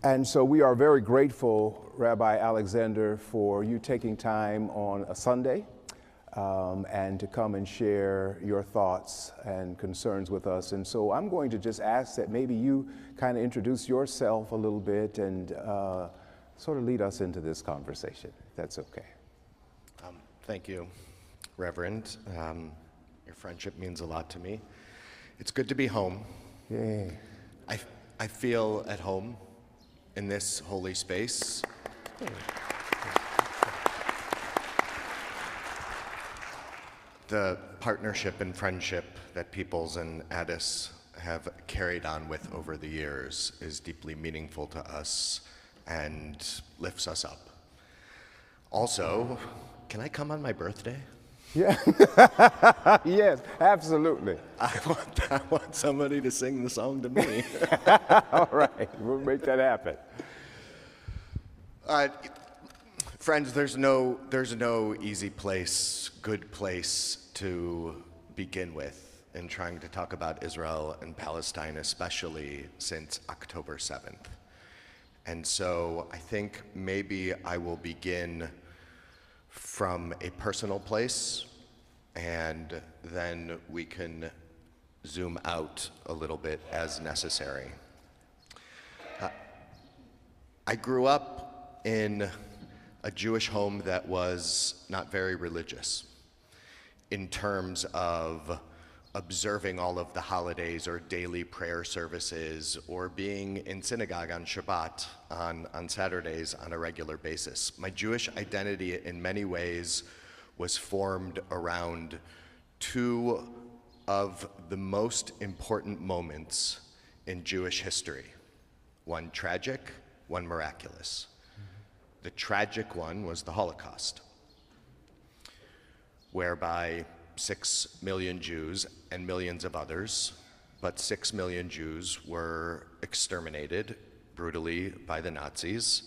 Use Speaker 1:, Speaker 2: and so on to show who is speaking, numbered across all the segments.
Speaker 1: And so we are very grateful, Rabbi Alexander, for you taking time on a Sunday and to come and share your thoughts and concerns with us. And so I'm going to just ask that maybe you kind of introduce yourself a little bit and sort of lead us into this conversation, if that's okay.
Speaker 2: Thank you, Reverend. Your friendship means a lot to me. It's good to be home.
Speaker 1: Yay.
Speaker 2: I feel at home in this holy space. The partnership and friendship that Peoples and Addis have carried on with over the years is deeply meaningful to us and lifts us up. Also, can I come on my birthday?
Speaker 1: Yeah. Yes, absolutely.
Speaker 2: I want somebody to sing the song to me.
Speaker 1: All right, we'll make that happen.
Speaker 2: Friends, there's no easy place, good place to begin with in trying to talk about Israel and Palestine, especially since October 7th. And so I think maybe I will begin from a personal place, and then we can zoom out a little bit as necessary. I grew up in a Jewish home that was not very religious in terms of observing all of the holidays or daily prayer services or being in synagogue on Shabbat on Saturdays on a regular basis. My Jewish identity in many ways was formed around two of the most important moments in Jewish history. One tragic, one miraculous. The tragic one was the Holocaust, whereby 6 million Jews and millions of others, but 6 million Jews were exterminated brutally by the Nazis.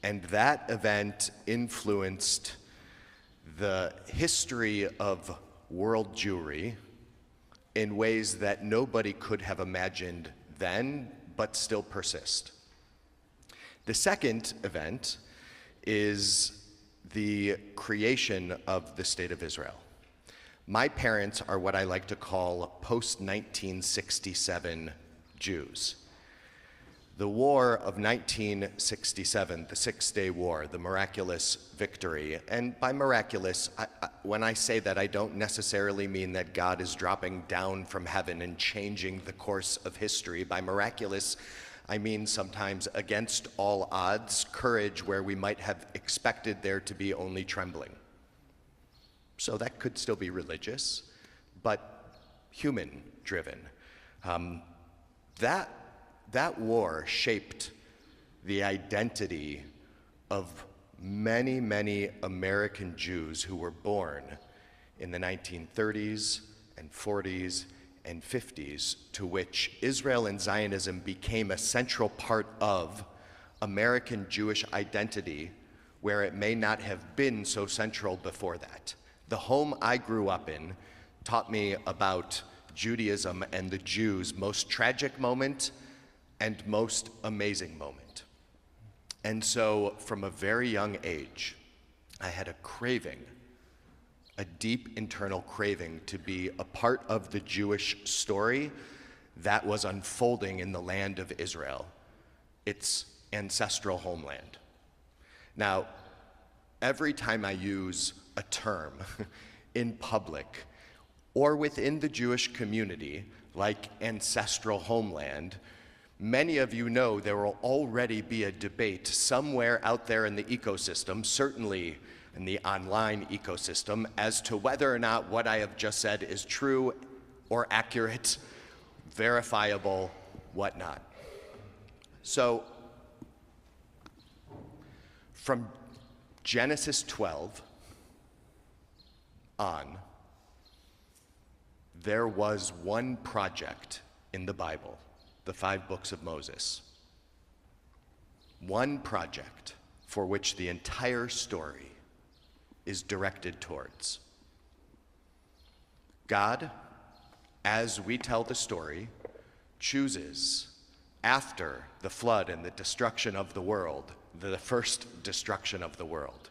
Speaker 2: And that event influenced the history of world Jewry in ways that nobody could have imagined then, but still persist. The second event is the creation of the State of Israel. My parents are what I like to call post-1967 Jews. The war of 1967, the Six-Day War, the miraculous victory, and by miraculous, when I say that, I don't necessarily mean that God is dropping down from heaven and changing the course of history. By miraculous, I mean sometimes against all odds, courage where we might have expected there to be only trembling. So that could still be religious, but human-driven. That war shaped the identity of many, many American Jews who were born in the 1930s and 40s and 50s, to which Israel and Zionism became a central part of American Jewish identity, where it may not have been so central before that. The home I grew up in taught me about Judaism and the Jews' most tragic moment and most amazing moment. And so from a very young age, I had a craving, a deep internal craving to be a part of the Jewish story that was unfolding in the land of Israel, its ancestral homeland. Now, every time I use a term in public or within the Jewish community, like ancestral homeland, many of you know there will already be a debate somewhere out there in the ecosystem, certainly in the online ecosystem, as to whether or not what I have just said is true or accurate, verifiable, whatnot. So, from Genesis 12 on, there was one project in the Bible, the 5 books of Moses. One project for which the entire story is directed towards. God, as we tell the story, chooses after the flood and the destruction of the world, the first destruction of the world,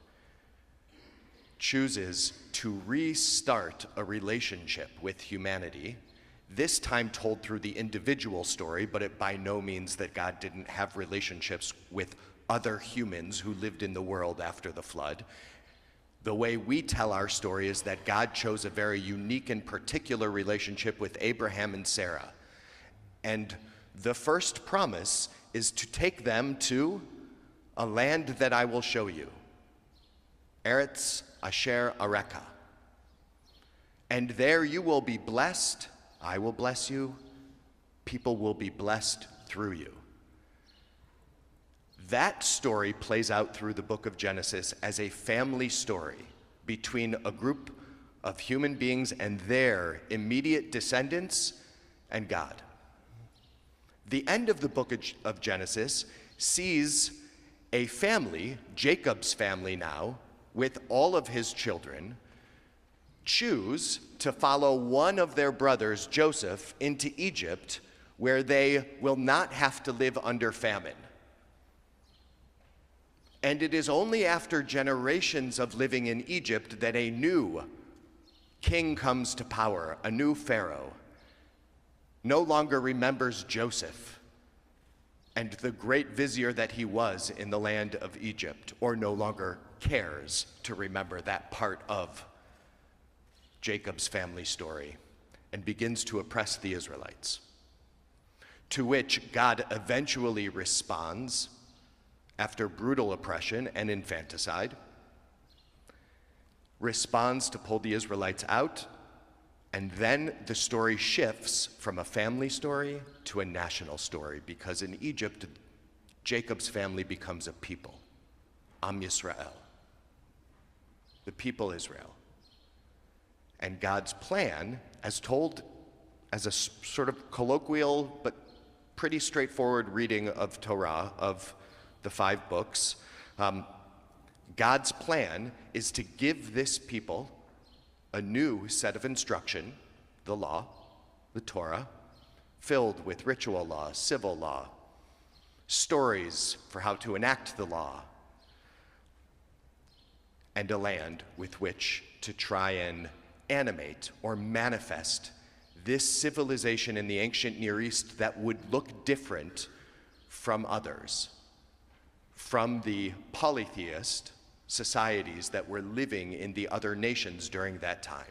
Speaker 2: chooses to restart a relationship with humanity, this time told through the individual story, but it by no means that God didn't have relationships with other humans who lived in the world after the flood. The way we tell our story is that God chose a very unique and particular relationship with Abraham and Sarah. And the first promise is to take them to a land that I will show you. Eretz Asher Areka. And there you will be blessed, I will bless you, people will be blessed through you. That story plays out through the book of Genesis as a family story between a group of human beings and their immediate descendants and God. The end of the book of Genesis sees a family, Jacob's family now, with all of his children, choose to follow one of their brothers, Joseph, into Egypt, where they will not have to live under famine. And it is only after generations of living in Egypt that a new king comes to power, a new Pharaoh, no longer remembers Joseph and the great vizier that he was in the land of Egypt, or no longer cares to remember that part of Jacob's family story, and begins to oppress the Israelites. To which God eventually responds after brutal oppression and infanticide, responds to pull the Israelites out, and then the story shifts from a family story to a national story, because in Egypt, Jacob's family becomes a people, Am Yisrael, the people Israel. And God's plan, as told as a sort of colloquial but pretty straightforward reading of Torah, of the 5 books, God's plan is to give this people a new set of instruction, the law, the Torah, filled with ritual law, civil law, stories for how to enact the law, and a land with which to try and animate or manifest this civilization in the ancient Near East that would look different from others, from the polytheist societies that were living in the other nations during that time.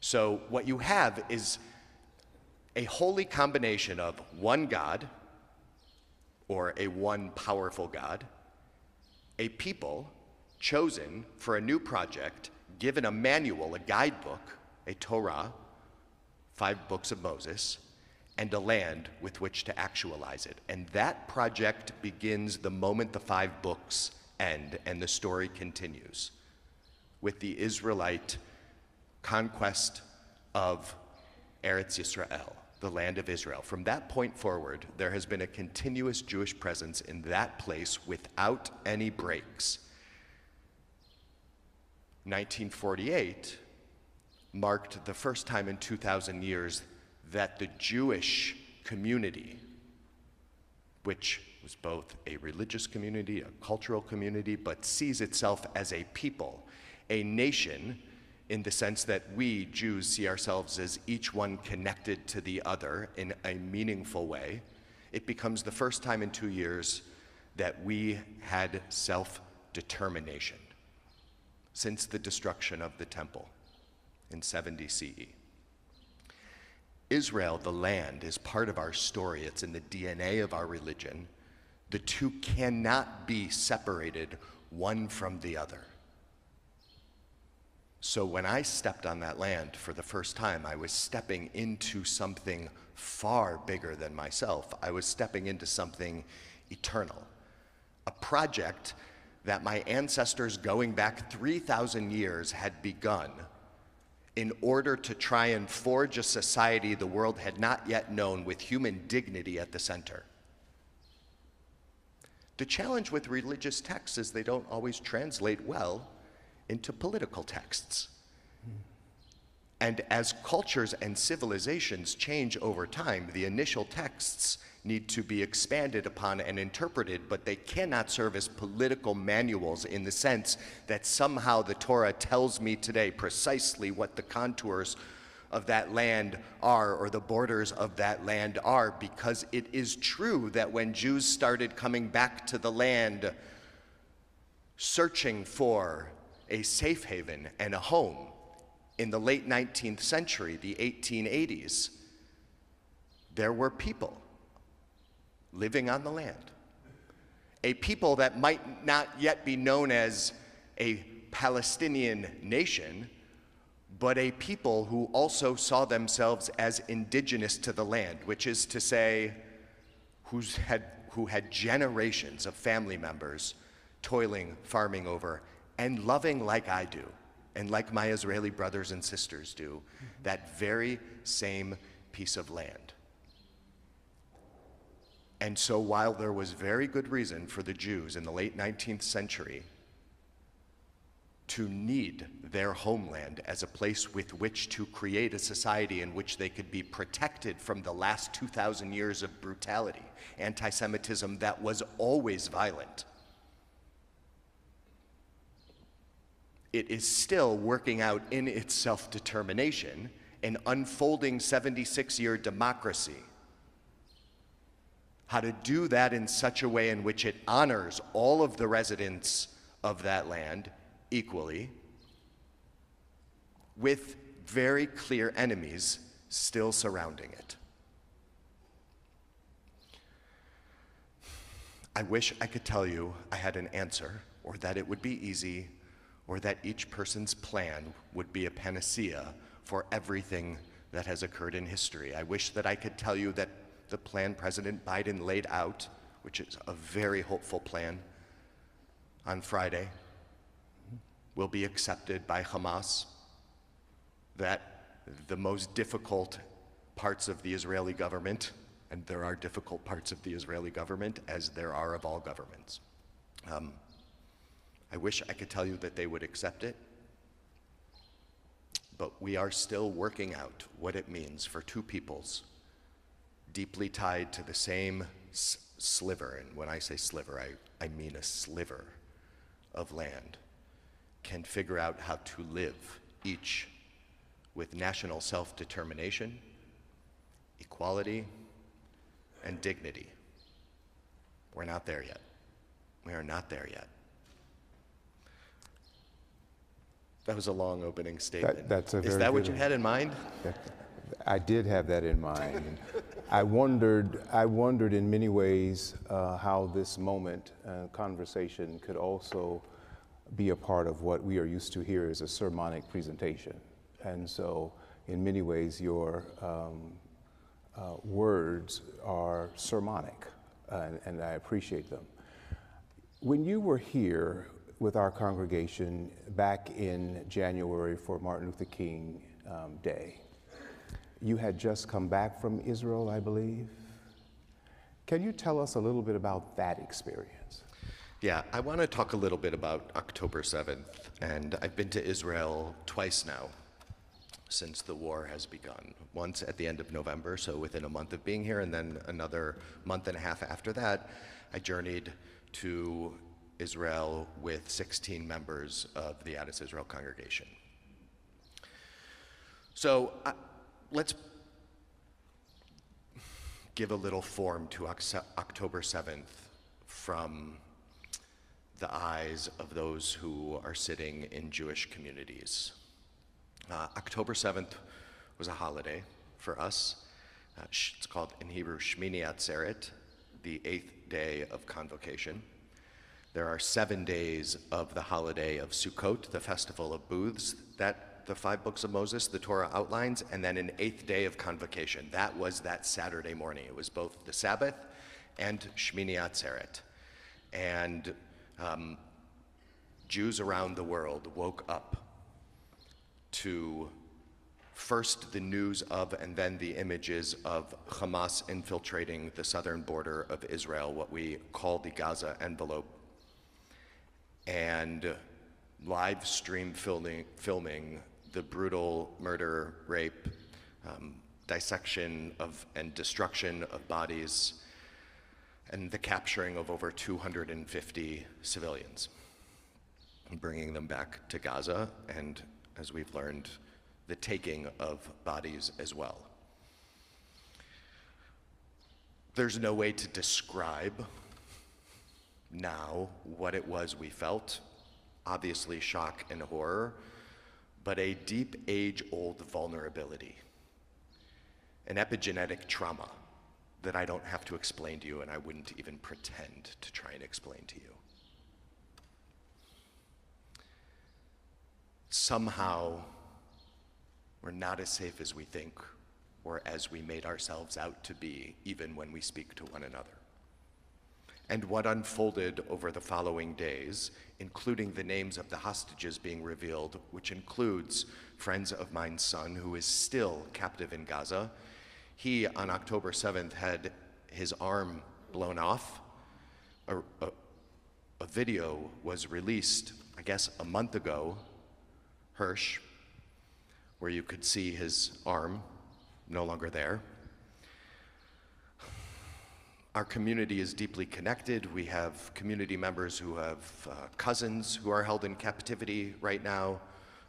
Speaker 2: So what you have is a holy combination of one God, or a one powerful God, a people chosen for a new project, given a manual, a guidebook, a Torah, 5 books of Moses, and a land with which to actualize it. And that project begins the moment the 5 books end, and the story continues with the Israelite conquest of Eretz Yisrael, the land of Israel. From that point forward, there has been a continuous Jewish presence in that place without any breaks. 1948 marked the first time in 2,000 years that the Jewish community, which was both a religious community, a cultural community, but sees itself as a people, a nation, in the sense that we Jews see ourselves as each one connected to the other in a meaningful way. It becomes the first time in 2 years that we had self-determination since the destruction of the temple in 70 CE. Israel, the land, is part of our story. It's in the DNA of our religion. The two cannot be separated one from the other. So when I stepped on that land for the first time, I was stepping into something far bigger than myself. I was stepping into something eternal, a project that my ancestors going back 3,000 years had begun in order to try and forge a society the world had not yet known, with human dignity at the center. The challenge with religious texts is they don't always translate well into political texts. And as cultures and civilizations change over time, the initial texts need to be expanded upon and interpreted, but they cannot serve as political manuals in the sense that somehow the Torah tells me today precisely what the contours of that land are or the borders of that land are, because it is true that when Jews started coming back to the land searching for a safe haven and a home in the late 19th century, the 1880s, there were people living on the land. A people that might not yet be known as a Palestinian nation, but a people who also saw themselves as indigenous to the land, which is to say, who had generations of family members toiling, farming over, and loving like I do, and like my Israeli brothers and sisters do, that very same piece of land. And so while there was very good reason for the Jews in the late 19th century to need their homeland as a place with which to create a society in which they could be protected from the last 2,000 years of brutality, anti-Semitism that was always violent, it is still working out in its self-determination an unfolding 76-year democracy. How to do that in such a way in which it honors all of the residents of that land equally, with very clear enemies still surrounding it. I wish I could tell you I had an answer, or that it would be easy, or that each person's plan would be a panacea for everything that has occurred in history. I wish that I could tell you that the plan President Biden laid out, which is a very hopeful plan, on Friday, will be accepted by Hamas, that the most difficult parts of the Israeli government, and there are difficult parts of the Israeli government, as there are of all governments, I wish I could tell you that they would accept it, but we are still working out what it means for two peoples deeply tied to the same sliver, and when I say sliver, I mean a sliver of land, can figure out how to live each with national self-determination, equality, and dignity. We're not there yet. We are not there yet. That was a long opening statement. Is that what you had in mind?
Speaker 1: I did have that in mind. I wondered in many ways how this moment, conversation, could also be a part of what we are used to here as a sermonic presentation. And so in many ways your words are sermonic, and I appreciate them. When you were here with our congregation back in January for Martin Luther King Day, you had just come back from Israel, I believe. Can you tell us a little bit about that experience?
Speaker 2: Yeah, I want to talk a little bit about October 7th, and I've been to Israel twice now since the war has begun. Once at the end of November, so within a month of being here, and then another month and a half after that, I journeyed to Israel with 16 members of the Addis Israel Congregation. So let's give a little form to October 7th from the eyes of those who are sitting in Jewish communities. October 7th was a holiday for us. It's called in Hebrew Shmini Atzeret, the 8th day of convocation. There are 7 days of the holiday of Sukkot, the festival of booths, that the 5 books of Moses, the Torah outlines, and then an 8th day of convocation. That was that Saturday morning. It was both the Sabbath and Shmini Atzeret. And Jews around the world woke up to first the news of and then the images of Hamas infiltrating the southern border of Israel, what we call the Gaza envelope, and live stream filming the brutal murder, rape, dissection of and destruction of bodies, and the capturing of over 250 civilians, and bringing them back to Gaza, and as we've learned, the taking of bodies as well. There's no way to describe now what it was we felt. Obviously shock and horror, but a deep age-old vulnerability, an epigenetic trauma that I don't have to explain to you, and I wouldn't even pretend to try and explain to you. Somehow, we're not as safe as we think or as we made ourselves out to be, even when we speak to one another. And what unfolded over the following days, including the names of the hostages being revealed, which includes friends of mine's son, who is still captive in Gaza. He, on October 7th, had his arm blown off. A video was released, I guess, a month ago, Hirsch, where you could see his arm no longer there. Our community is deeply connected. We have community members who have cousins who are held in captivity right now,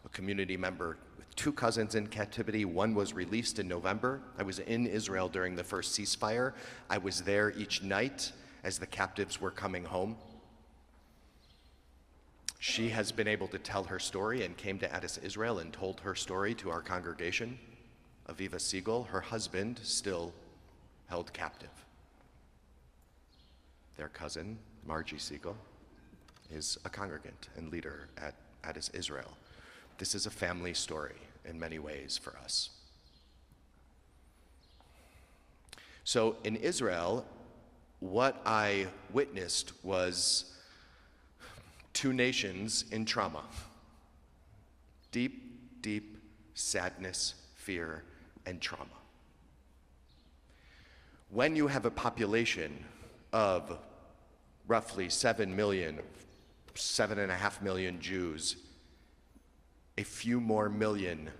Speaker 2: a community member with 2 cousins in captivity. One was released in November. I was in Israel during the first ceasefire. I was there each night as the captives were coming home. She has been able to tell her story and came to Addis, Israel, and told her story to our congregation. Aviva Siegel, her husband, still held captive. Their cousin, Margie Siegel, is a congregant and leader at Addis, Israel. This is a family story in many ways for us. So in Israel, what I witnessed was 2 nations in trauma. Deep, deep sadness, fear, and trauma. When you have a population of roughly 7 million, 7.5 million Jews, a few more million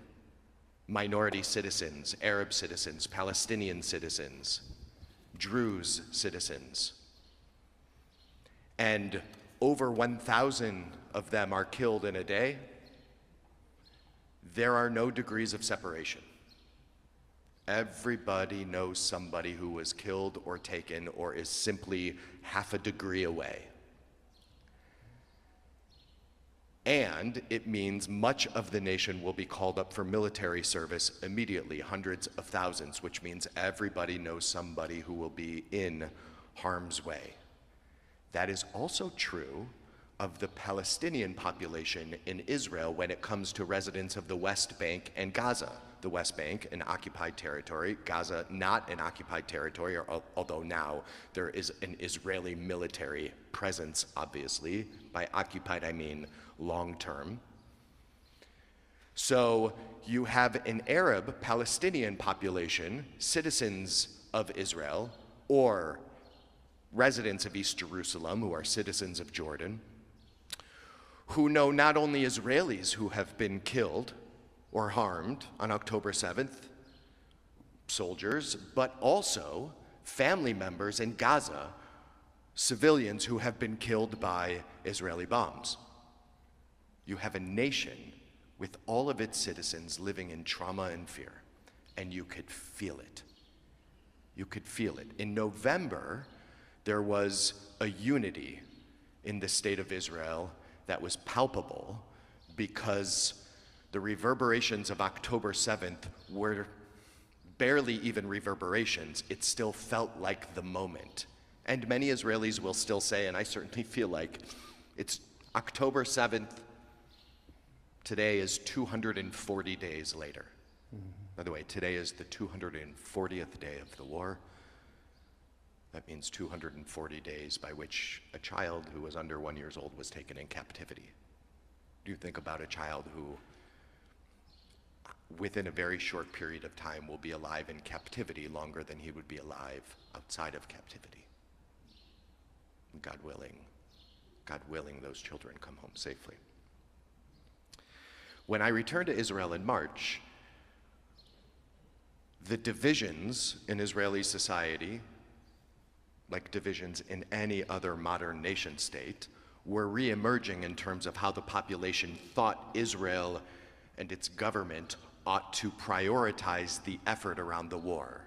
Speaker 2: minority citizens, Arab citizens, Palestinian citizens, Druze citizens, and over 1,000 of them are killed in a day, there are no degrees of separation. Everybody knows somebody who was killed or taken or is simply half a degree away. And it means much of the nation will be called up for military service immediately, hundreds of thousands, which means everybody knows somebody who will be in harm's way. That is also true of the Palestinian population in Israel when it comes to residents of the West Bank and Gaza. The West Bank, an occupied territory, Gaza, not an occupied territory, although now there is an Israeli military presence, obviously. By occupied, I mean long-term. So you have an Arab Palestinian population, citizens of Israel, or residents of East Jerusalem who are citizens of Jordan, who know not only Israelis who have been killed or harmed on October 7th, soldiers, but also family members in Gaza, civilians who have been killed by Israeli bombs. You have a nation with all of its citizens living in trauma and fear, and you could feel it. You could feel it. In November, there was a unity in the state of Israel that was palpable because the reverberations of October 7th were barely even reverberations. It still felt like the moment. And many Israelis will still say, and I certainly feel like, it's October 7th, today is 240 days later. By the way, today is the 240th day of the war. That means 240 days by which a child who was under 1 year old was taken in captivity. Do you think about a child who, within a very short period of time, will be alive in captivity longer than he would be alive outside of captivity? God willing, those children come home safely. When I returned to Israel in March, the divisions in Israeli society, like divisions in any other modern nation state, were re-emerging in terms of how the population thought Israel and its government ought to prioritize the effort around the war.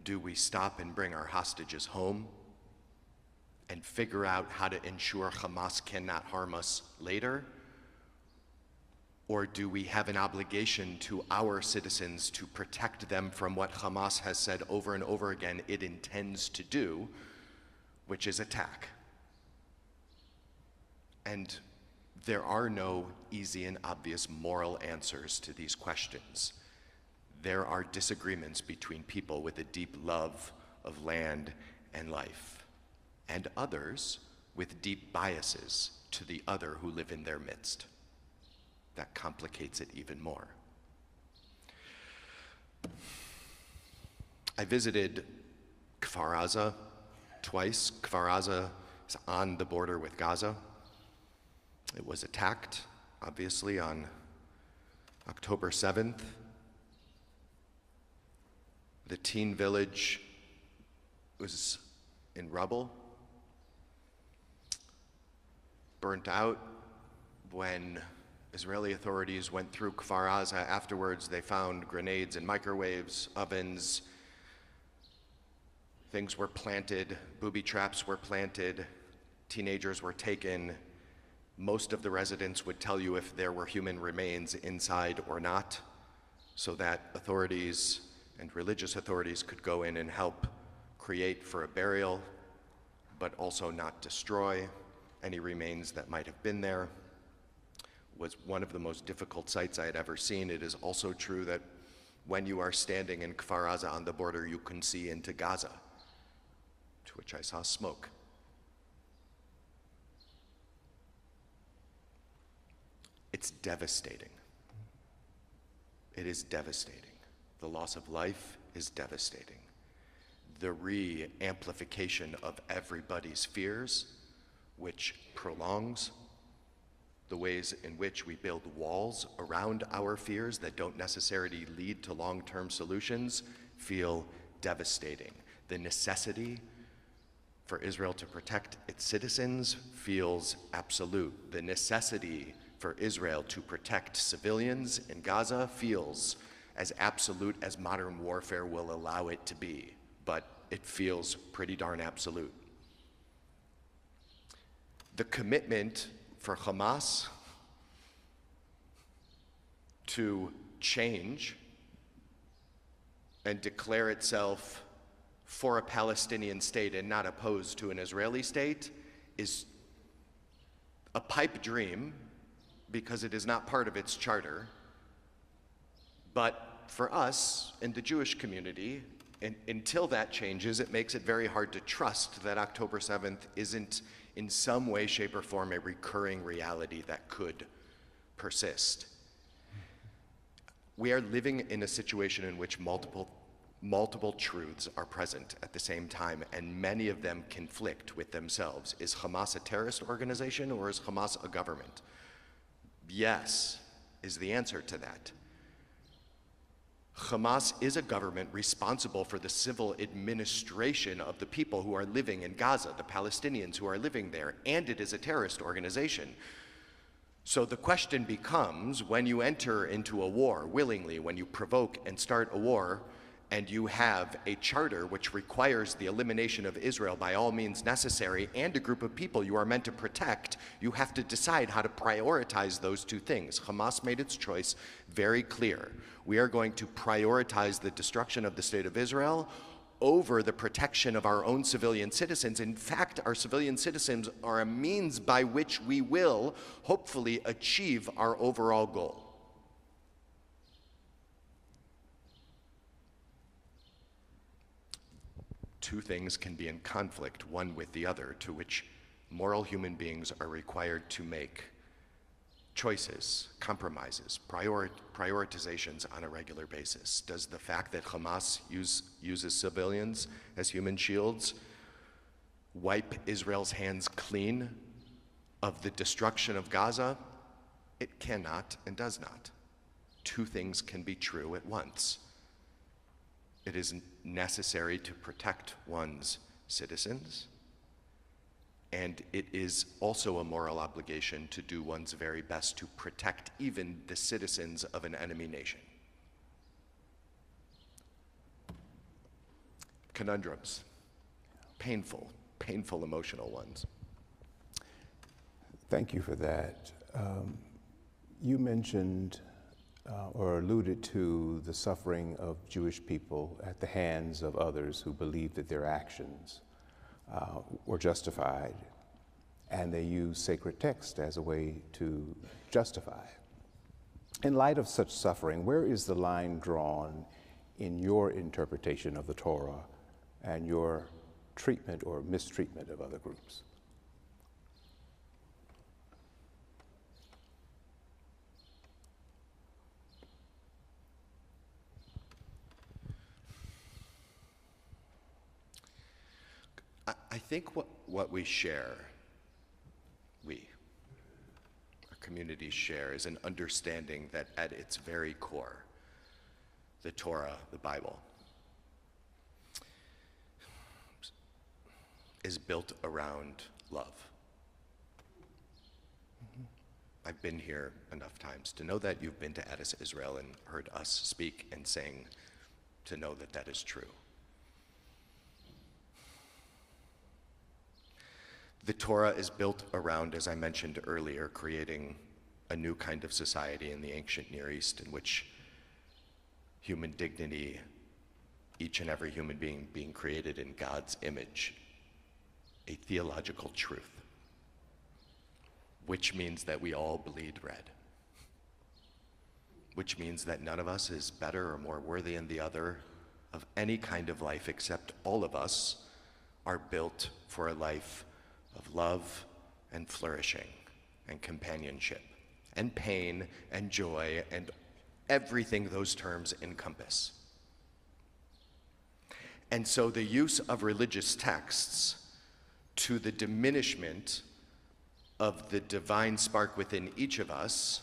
Speaker 2: Do we stop and bring our hostages home and figure out how to ensure Hamas cannot harm us later? Or do we have an obligation to our citizens to protect them from what Hamas has said over and over again it intends to do, which is attack? And there are no easy and obvious moral answers to these questions. There are disagreements between people with a deep love of land and life, and others with deep biases to the other who live in their midst. That complicates it even more. I visited Kfar Aza twice. Kfar Aza is on the border with Gaza. It was attacked, obviously, on October 7th. The teen village was in rubble, burnt out. When Israeli authorities went through Kfar Aza afterwards, they found grenades in microwaves, ovens. Things were planted, booby traps were planted, teenagers were taken. Most of the residents would tell you if there were human remains inside or not, so that authorities and religious authorities could go in and help create for a burial, but also not destroy any remains that might have been there. Was one of the most difficult sights I had ever seen. It is also true that when you are standing in Kfar Aza on the border, you can see into Gaza, to which I saw smoke. It's devastating. It is devastating. The loss of life is devastating. The re-amplification of everybody's fears, which prolongs the ways in which we build walls around our fears that don't necessarily lead to long-term solutions, feel devastating. The necessity for Israel to protect its citizens feels absolute. The necessity for Israel to protect civilians in Gaza feels as absolute as modern warfare will allow it to be, but it feels pretty darn absolute. The commitment for Hamas to change and declare itself for a Palestinian state and not opposed to an Israeli state is a pipe dream because it is not part of its charter. But for us in the Jewish community, until that changes, it makes it very hard to trust that October 7th isn't in some way, shape, or form a recurring reality that could persist. We are living in a situation in which multiple truths are present at the same time, and many of them conflict with themselves. Is Hamas a terrorist organization, or is Hamas a government? Yes, is the answer to that. Hamas is a government responsible for the civil administration of the people who are living in Gaza, the Palestinians who are living there, and it is a terrorist organization. So the question becomes, when you enter into a war willingly, when you provoke and start a war, and you have a charter which requires the elimination of Israel by all means necessary and a group of people you are meant to protect, you have to decide how to prioritize those two things. Hamas made its choice very clear. We are going to prioritize the destruction of the state of Israel over the protection of our own civilian citizens. In fact, our civilian citizens are a means by which we will hopefully achieve our overall goal. Two things can be in conflict, one with the other, to which moral human beings are required to make choices, compromises, prioritizations on a regular basis. Does the fact that Hamas uses civilians as human shields wipe Israel's hands clean of the destruction of Gaza? It cannot and does not. two things can be true at once. It is necessary to protect one's citizens, and it is also a moral obligation to do one's very best to protect even the citizens of an enemy nation. Conundrums, painful, emotional ones.
Speaker 1: Thank you for that. You mentioned or alluded to the suffering of Jewish people at the hands of others who believed that their actions were justified, and they used sacred text as a way to justify. In light of such suffering, where is the line drawn in your interpretation of the Torah and your treatment or mistreatment of other groups?
Speaker 2: I think what we share, our communities share, is an understanding that at its very core, the Torah, the Bible, is built around love. I've been here enough times to know that. You've been to Addis, Israel, and heard us speak and sing to know that that is true. The Torah is built around, as I mentioned earlier, creating a new kind of society in the ancient Near East in which human dignity, each and every human being created in God's image, a theological truth, which means that we all bleed red, which means that none of us is better or more worthy than the other of any kind of life, except all of us are built for a life of love and flourishing and companionship and pain and joy and everything those terms encompass. And so the use of religious texts to the diminishment of the divine spark within each of us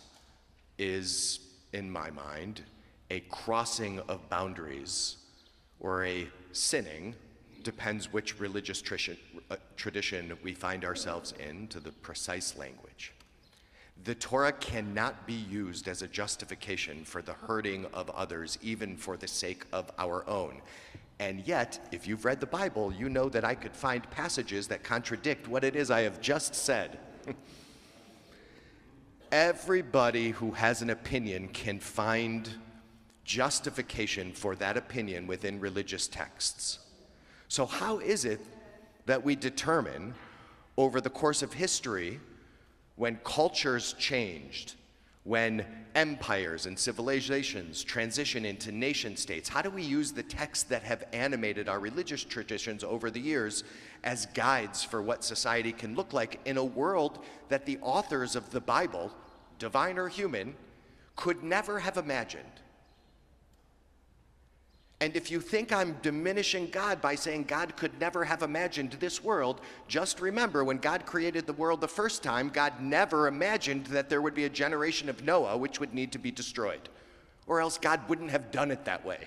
Speaker 2: is, in my mind, a crossing of boundaries or a sinning, depends which religious tradition we find ourselves in, to the precise language. The Torah cannot be used as a justification for the hurting of others, even for the sake of our own. And yet, if you've read the Bible, you know that I could find passages that contradict what it is I have just said. Everybody who has an opinion can find justification for that opinion within religious texts. So how is it that we determine over the course of history, when cultures changed, when empires and civilizations transition into nation states, how do we use the texts that have animated our religious traditions over the years as guides for what society can look like in a world that the authors of the Bible, divine or human, could never have imagined? And if you think I'm diminishing God by saying God could never have imagined this world, just remember when God created the world the first time, God never imagined that there would be a generation of Noah which would need to be destroyed, or else God wouldn't have done it that way.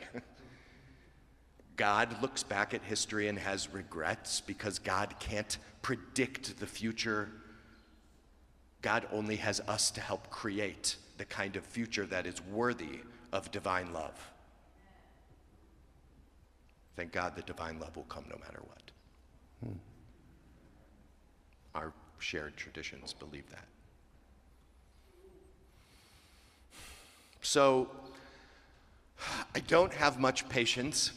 Speaker 2: God looks back at history and has regrets because God can't predict the future. God only has us to help create the kind of future that is worthy of divine love. Thank God that divine love will come no matter what. Our shared traditions believe that. So, I don't have much patience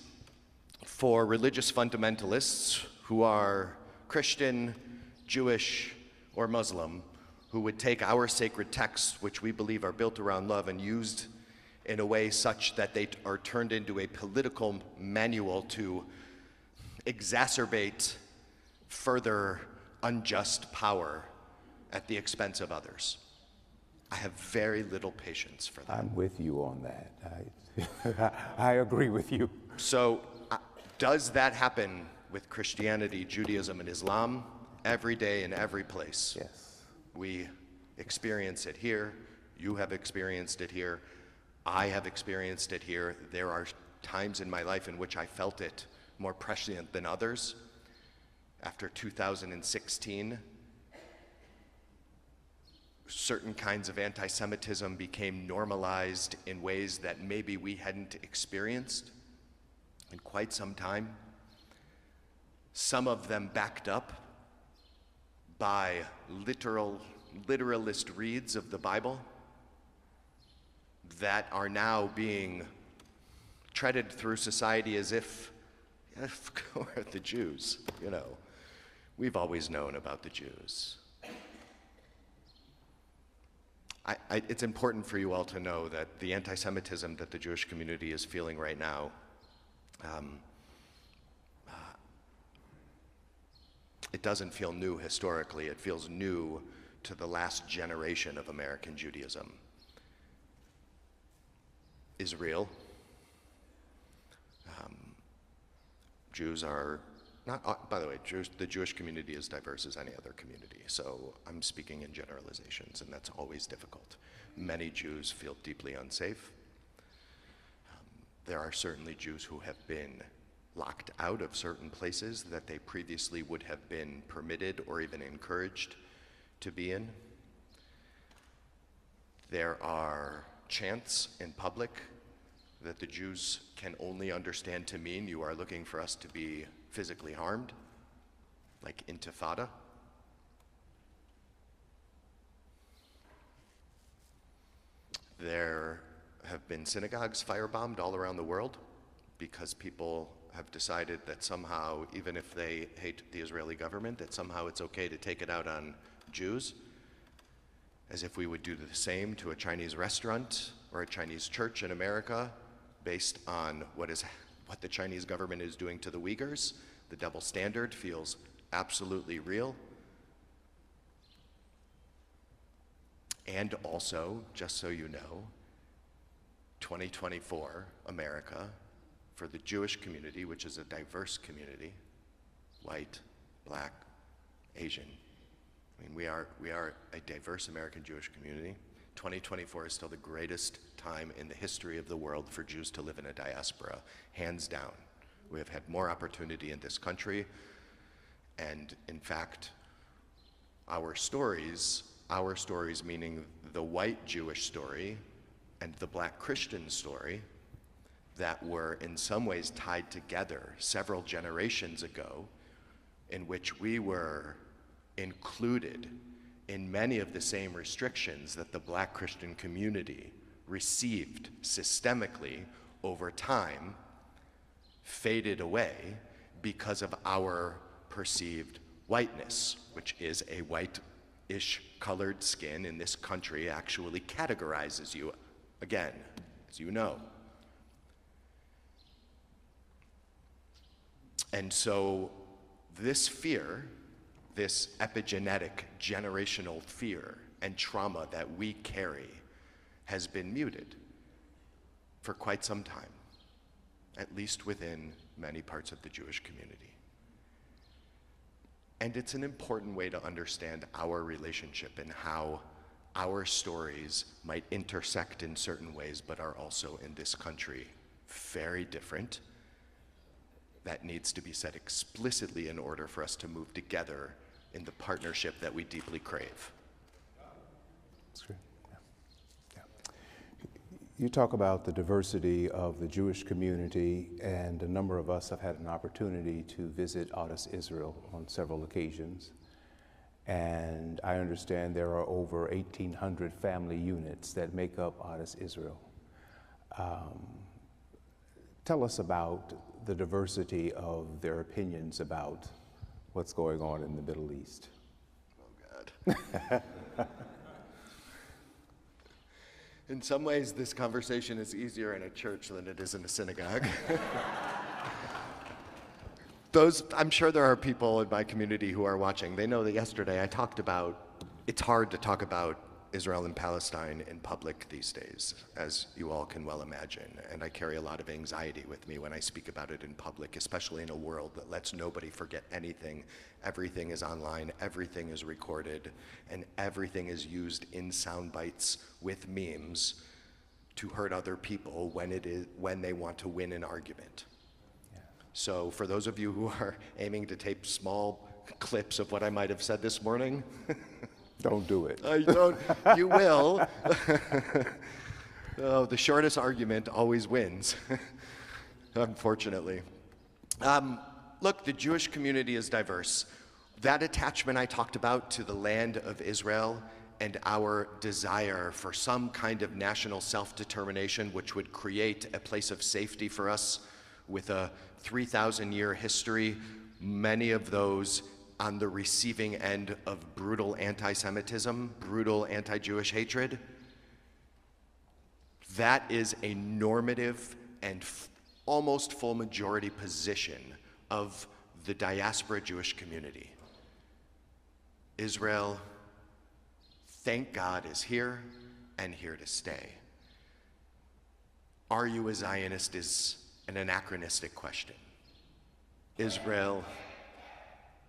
Speaker 2: for religious fundamentalists who are Christian, Jewish, or Muslim, who would take our sacred texts, which we believe are built around love, and used in a way such that they are turned into a political manual to exacerbate further unjust power at the expense of others. I have very little patience for that.
Speaker 1: I'm with you on that. I agree with you.
Speaker 2: So does that happen with Christianity, Judaism, and Islam? Every day in every place.
Speaker 1: Yes.
Speaker 2: We experience it here. You have experienced it here. I have experienced it here. There are times in my life in which I felt it more prescient than others. After 2016, certain kinds of anti-Semitism became normalized in ways that maybe we hadn't experienced in quite some time. Some of them backed up by literalist reads of the Bible that are now being treaded through society as if, the Jews, we've always known about the Jews. It's important for you all to know that the anti-Semitism that the Jewish community is feeling right now, it doesn't feel new historically. It feels new to the last generation of American Judaism. Is real. Jews are not, by the way, the Jewish community is diverse as any other community, so I'm speaking in generalizations, and that's always difficult. Many Jews feel deeply unsafe. There are certainly Jews who have been locked out of certain places that they previously would have been permitted or even encouraged to be in. There are chants in public that the Jews can only understand to mean you are looking for us to be physically harmed, like intifada. There have been synagogues firebombed all around the world because people have decided that somehow, even if they hate the Israeli government, that somehow it's okay to take it out on Jews, as if we would do the same to a Chinese restaurant or a Chinese church in America based on what the Chinese government is doing to the Uyghurs. The double standard feels absolutely real. And also, just so you know, 2024 America, for the Jewish community, which is a diverse community, white, black, Asian. I mean, we are a diverse American Jewish community. 2024 is still the greatest time in the history of the world for Jews to live in a diaspora, hands down. We have had more opportunity in this country, and in fact, our stories meaning the white Jewish story and the black Christian story that were in some ways tied together several generations ago, in which we were included in many of the same restrictions that the black Christian community received systemically over time, faded away because of our perceived whiteness, which is a white-ish colored skin in this country actually categorizes you, again, as you know. And so this fear, this epigenetic generational fear and trauma that we carry has been muted for quite some time, at least within many parts of the Jewish community. And it's an important way to understand our relationship and how our stories might intersect in certain ways, but are also in this country very different. That needs to be said explicitly in order for us to move together in the partnership that we deeply crave.
Speaker 1: That's great. Yeah. You talk about the diversity of the Jewish community, and a number of us have had an opportunity to visit Adas Israel on several occasions. And I understand there are over 1,800 family units that make up Adas Israel. Tell us about the diversity of their opinions about what's going on in the Middle East.
Speaker 2: Oh, God. In some ways, this conversation is easier in a church than it is in a synagogue. I'm sure there are people in my community who are watching. They know that yesterday I talked about, it's hard to talk about Israel and Palestine in public these days, as you all can well imagine. And I carry a lot of anxiety with me when I speak about it in public, especially in a world that lets nobody forget anything. Everything is online, everything is recorded, and everything is used in sound bites with memes to hurt other people when they want to win an argument.
Speaker 1: Yeah.
Speaker 2: So for those of you who are aiming to tape small clips of what I might have said this morning,
Speaker 1: don't do it.
Speaker 2: You will. Oh, the shortest argument always wins, unfortunately. Look, the Jewish community is diverse. That attachment I talked about to the land of Israel and our desire for some kind of national self-determination which would create a place of safety for us with a 3,000-year history, many of those on the receiving end of brutal anti-Semitism, brutal anti-Jewish hatred. That is a normative and almost full majority position of the diaspora Jewish community. Israel, thank God, is here and here to stay. Are you a Zionist is an anachronistic question. Israel,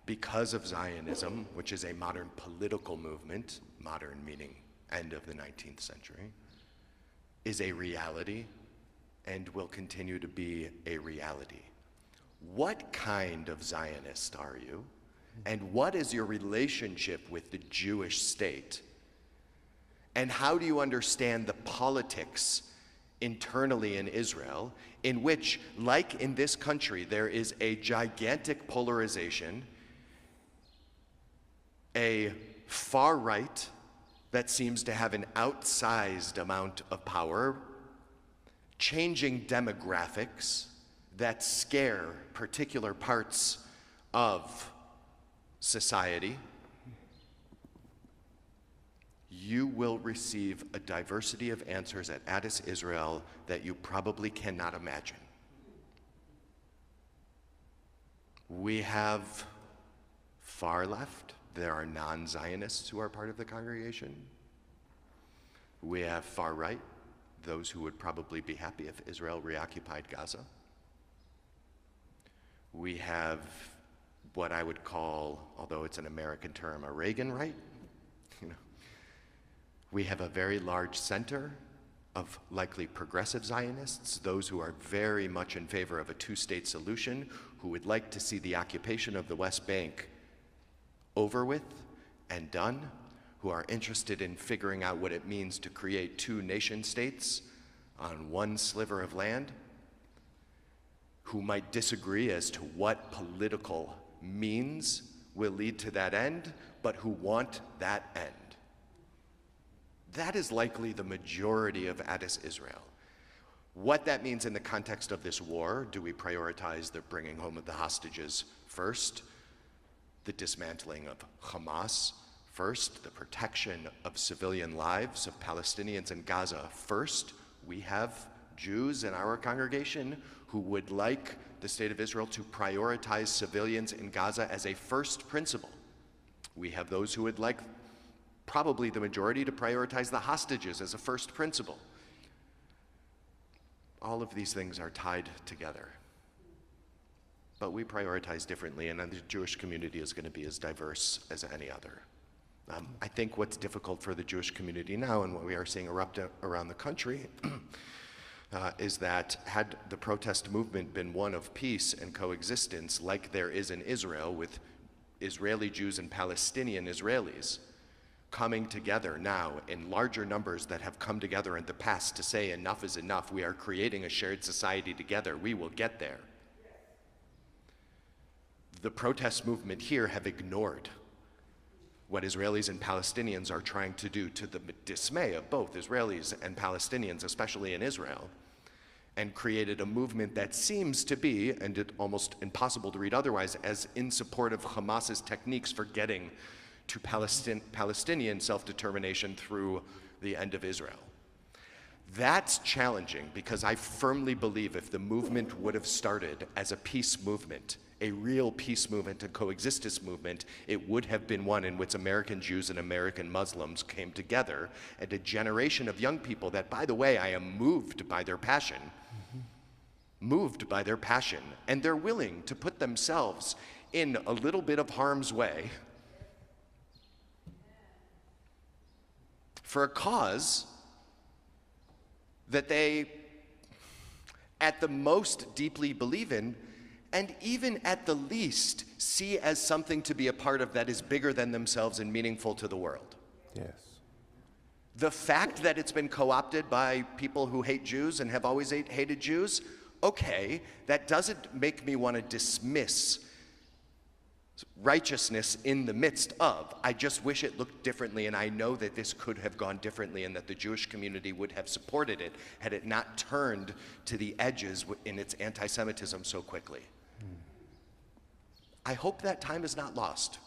Speaker 2: because of Zionism, which is a modern political movement, modern meaning end of the 19th century, is a reality and will continue to be a reality. What kind of Zionist are you? And what is your relationship with the Jewish state? And how do you understand the politics internally in Israel, in which, like in this country, there is a gigantic polarization, a far right that seems to have an outsized amount of power, changing demographics that scare particular parts of society? You will receive a diversity of answers at Addis Israel that you probably cannot imagine. We have far left. There are non-Zionists who are part of the congregation. We have far right, those who would probably be happy if Israel reoccupied Gaza. We have what I would call, although it's an American term, a Reagan right. We have a very large center of likely progressive Zionists, those who are very much in favor of a two-state solution, who would like to see the occupation of the West Bank over with and done, who are interested in figuring out what it means to create two nation states on one sliver of land, who might disagree as to what political means will lead to that end, but who want that end. That is likely the majority of Addis Israel. What that means in the context of this war, do we prioritize the bringing home of the hostages first, the dismantling of Hamas first, the protection of civilian lives of Palestinians in Gaza first? We have Jews in our congregation who would like the state of Israel to prioritize civilians in Gaza as a first principle. We have those who would like, probably the majority, to prioritize the hostages as a first principle. All of these things are tied together. But we prioritize differently, and the Jewish community is going to be as diverse as any other. I think what's difficult for the Jewish community now, and what we are seeing erupt around the country, is that had the protest movement been one of peace and coexistence, like there is in Israel with Israeli Jews and Palestinian Israelis, coming together now in larger numbers that have come together in the past to say enough is enough, we are creating a shared society together, we will get there. The protest movement here have ignored what Israelis and Palestinians are trying to do, to the dismay of both Israelis and Palestinians, especially in Israel, and created a movement that seems to be, and it's almost impossible to read otherwise, as in support of Hamas's techniques for getting to Palestinian self-determination through the end of Israel. That's challenging, because I firmly believe if the movement would have started as a peace movement, a real peace movement, a coexistence movement, it would have been one in which American Jews and American Muslims came together, and a generation of young people that, by the way, I am moved by their passion, and they're willing to put themselves in a little bit of harm's way for a cause that they at the most deeply believe in, and even at the least see as something to be a part of that is bigger than themselves and meaningful to the world.
Speaker 1: Yes.
Speaker 2: The fact that it's been co-opted by people who hate Jews and have always hated Jews, okay, that doesn't make me want to dismiss righteousness in the midst of. I just wish it looked differently, and I know that this could have gone differently and that the Jewish community would have supported it had it not turned to the edges in its anti-Semitism so quickly. I hope that time is not lost,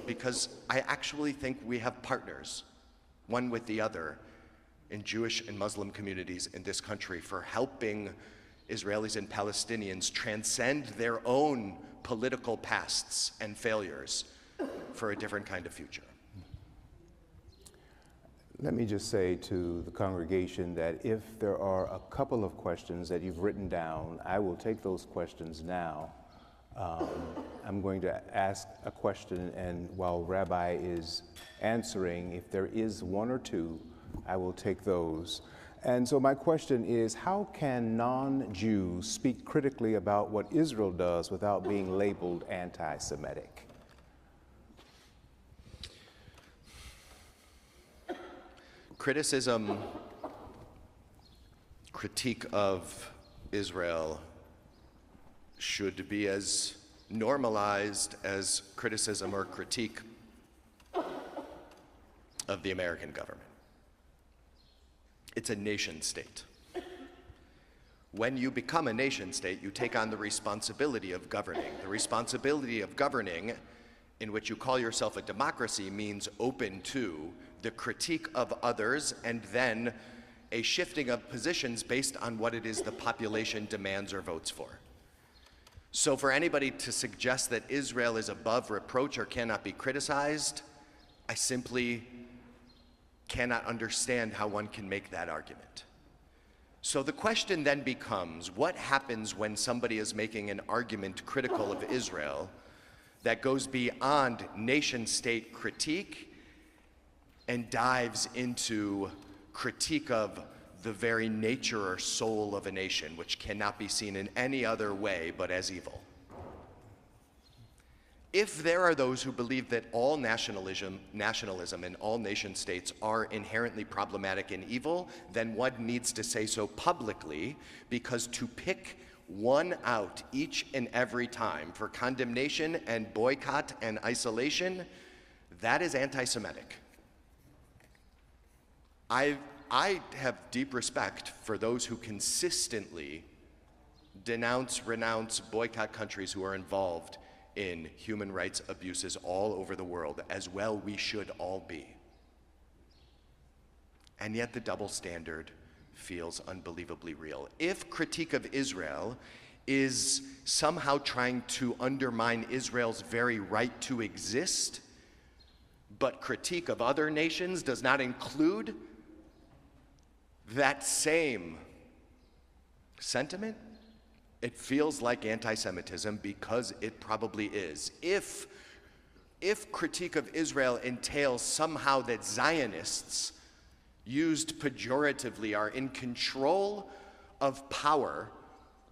Speaker 2: because I actually think we have partners, one with the other, in Jewish and Muslim communities in this country for helping Israelis and Palestinians transcend their own political pasts and failures for a different kind of future.
Speaker 1: Let me just say to the congregation that if there are a couple of questions that you've written down, I will take those questions now. I'm going to ask a question, and while Rabbi is answering, if there is one or two, I will take those. And so my question is, how can non-Jews speak critically about what Israel does without being labeled anti-Semitic?
Speaker 2: Criticism, critique of Israel should be as normalized as criticism or critique of the American government. It's a nation state. When you become a nation state, you take on the responsibility of governing. The responsibility of governing, in which you call yourself a democracy, means open to the critique of others and then a shifting of positions based on what it is the population demands or votes for. So for anybody to suggest that Israel is above reproach or cannot be criticized, I simply cannot understand how one can make that argument. So the question then becomes, what happens when somebody is making an argument critical of Israel that goes beyond nation-state critique and dives into critique of the very nature or soul of a nation, which cannot be seen in any other way but as evil? If there are those who believe that all nationalism and all nation states are inherently problematic and evil, then one needs to say so publicly, because to pick one out each and every time for condemnation and boycott and isolation, that is anti-Semitic. I have deep respect for those who consistently denounce, renounce, boycott countries who are involved in human rights abuses all over the world, as well we should all be. And yet the double standard feels unbelievably real. If critique of Israel is somehow trying to undermine Israel's very right to exist, but critique of other nations does not include that same sentiment, it feels like anti-Semitism, because it probably is. If critique of Israel entails somehow that Zionists, used pejoratively, are in control of power,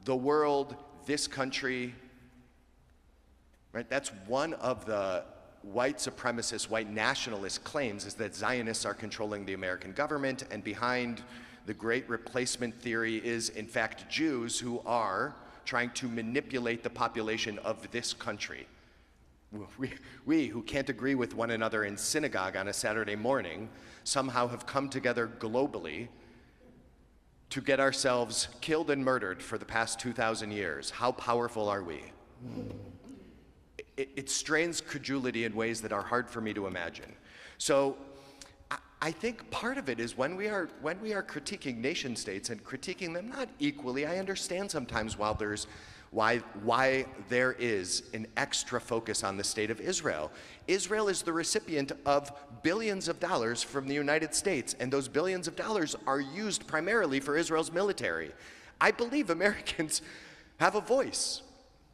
Speaker 2: the world, this country, right? That's one of the white supremacist, white nationalist claims, is that Zionists are controlling the American government, and behind the great replacement theory is, in fact, Jews who are trying to manipulate the population of this country. We who can't agree with one another in synagogue on a Saturday morning somehow have come together globally to get ourselves killed and murdered for the past 2,000 years. How powerful are we? It strains credulity in ways that are hard for me to imagine. So I think part of it is when we are critiquing nation states and critiquing them not equally, I understand sometimes why there is an extra focus on the state of Israel. Israel is the recipient of billions of dollars from the United States, and those billions of dollars are used primarily for Israel's military. I believe Americans have a voice.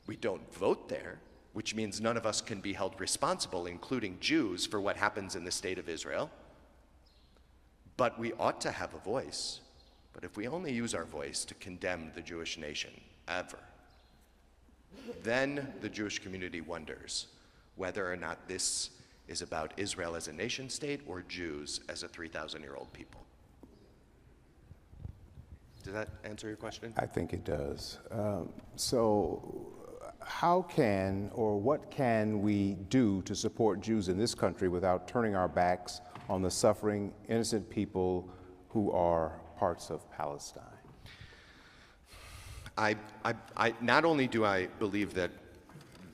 Speaker 2: We don't vote there, which means none of us can be held responsible, including Jews, for what happens in the state of Israel. But we ought to have a voice. But if we only use our voice to condemn the Jewish nation, ever, then the Jewish community wonders whether or not this is about Israel as a nation state or Jews as a 3,000-year-old people. Does that answer your question?
Speaker 1: I think it does. So how can or what can we do to support Jews in this country without turning our backs on the suffering, innocent people who are parts of Palestine?
Speaker 2: I not only do I believe that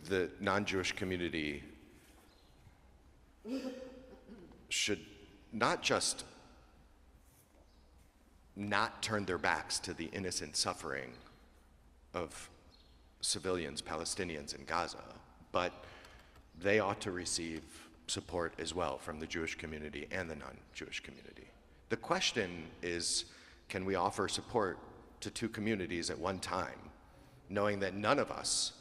Speaker 2: the non-Jewish community should not just not turn their backs to the innocent suffering of civilians, Palestinians in Gaza, but they ought to receive support as well from the Jewish community and the non-Jewish community. The question is, can we offer support to two communities at one time, knowing that none of us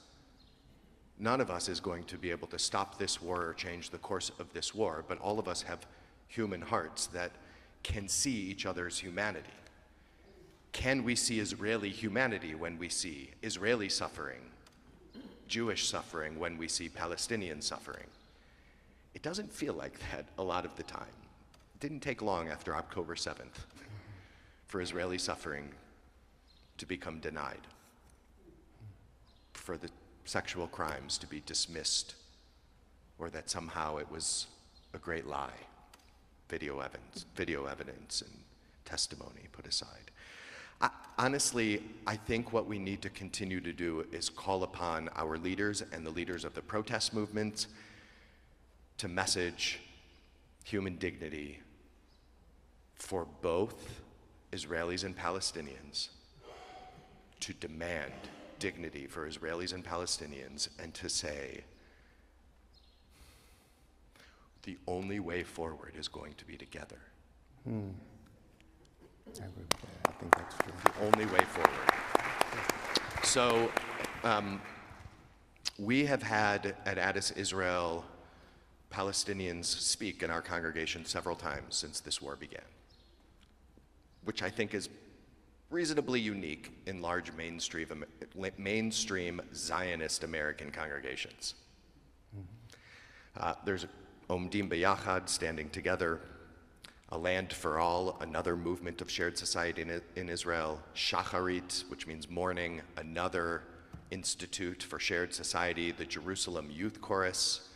Speaker 2: is going to be able to stop this war or change the course of this war, but all of us have human hearts that can see each other's humanity. Can we see Israeli humanity when we see Israeli suffering, Jewish suffering when we see Palestinian suffering? It doesn't feel like that a lot of the time. It didn't take long after October 7th for Israeli suffering to become denied, for the sexual crimes to be dismissed, or that somehow it was a great lie, video evidence and testimony put aside. Honestly, I think what we need to continue to do is call upon our leaders and the leaders of the protest movement to message human dignity for both Israelis and Palestinians, to demand dignity for Israelis and Palestinians, and to say the only way forward is going to be together.
Speaker 1: I agree with that. I think that's true.
Speaker 2: The only way forward. So we have had at Addis Israel Palestinians speak in our congregation several times since this war began, which I think is reasonably unique in large mainstream Zionist American congregations. There's Omdim B'Yachad, Standing Together, A Land for All, another movement of shared society in Israel, Shacharit, which means morning, another institute for shared society. The Jerusalem Youth Chorus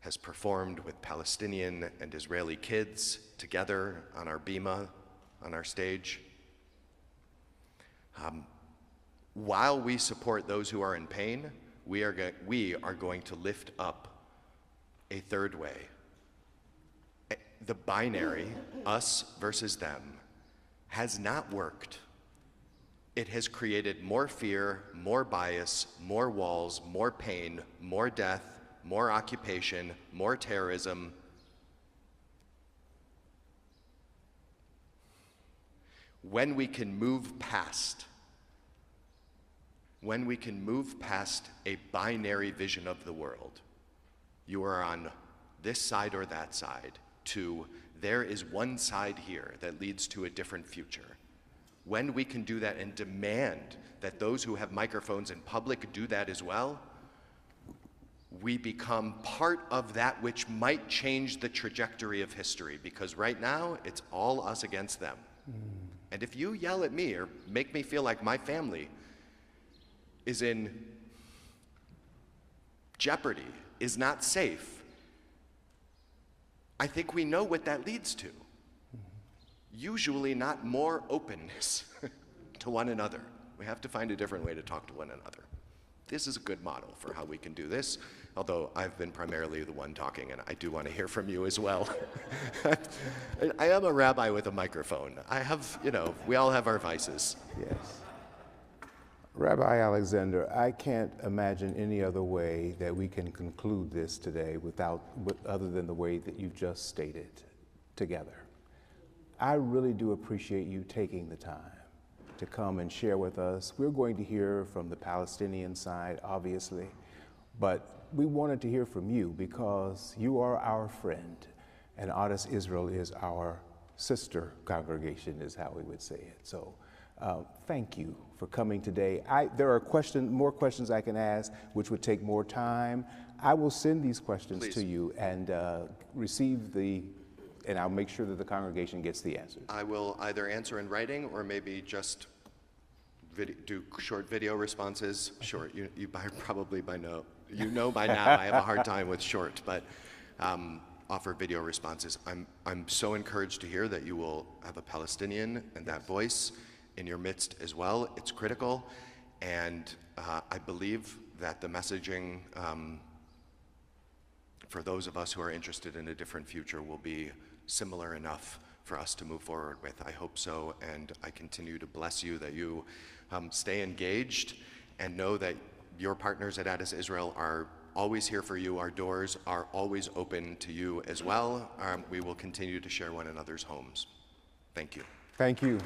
Speaker 2: has performed with Palestinian and Israeli kids together on our bima, on our stage. While we support those who are in pain, we are going to lift up a third way. The binary, us versus them, has not worked. It has created more fear, more bias, more walls, more pain, more death, more occupation, more terrorism. When we can move past a binary vision of the world, you are on this side or that side, to there is one side here that leads to a different future. When we can do that and demand that those who have microphones in public do that as well, we become part of that which might change the trajectory of history, because right now it's all us against them. And if you yell at me or make me feel like my family is in jeopardy, is not safe, I think we know what that leads to. Usually not more openness to one another. We have to find a different way to talk to one another. This is a good model for how we can do this, although I've been primarily the one talking, and I do want to hear from you as well. I am a rabbi with a microphone. I have, we all have our vices.
Speaker 1: Yes. Rabbi Alexander, I can't imagine any other way that we can conclude this today other than the way that you've just stated together. I really do appreciate you taking the time to come and share with us. We're going to hear from the Palestinian side, obviously, but we wanted to hear from you because you are our friend, and Addis Israel is our sister congregation is how we would say it. So thank you for coming today. There are more questions I can ask, which would take more time. I will send these questions
Speaker 2: Please.
Speaker 1: to you and and I'll make sure that the congregation gets the answers.
Speaker 2: I will either answer in writing or maybe just do short video responses. Short, you probably by now, by now I have a hard time with short, but offer video responses. I'm so encouraged to hear that you will have a Palestinian and that voice in your midst as well. It's critical, and I believe that the messaging for those of us who are interested in a different future will be similar enough for us to move forward with. I hope so, and I continue to bless you that you stay engaged and know that your partners at Addis Israel are always here for you. Our doors are always open to you as well. We will continue to share one another's homes. Thank you.
Speaker 1: Thank you.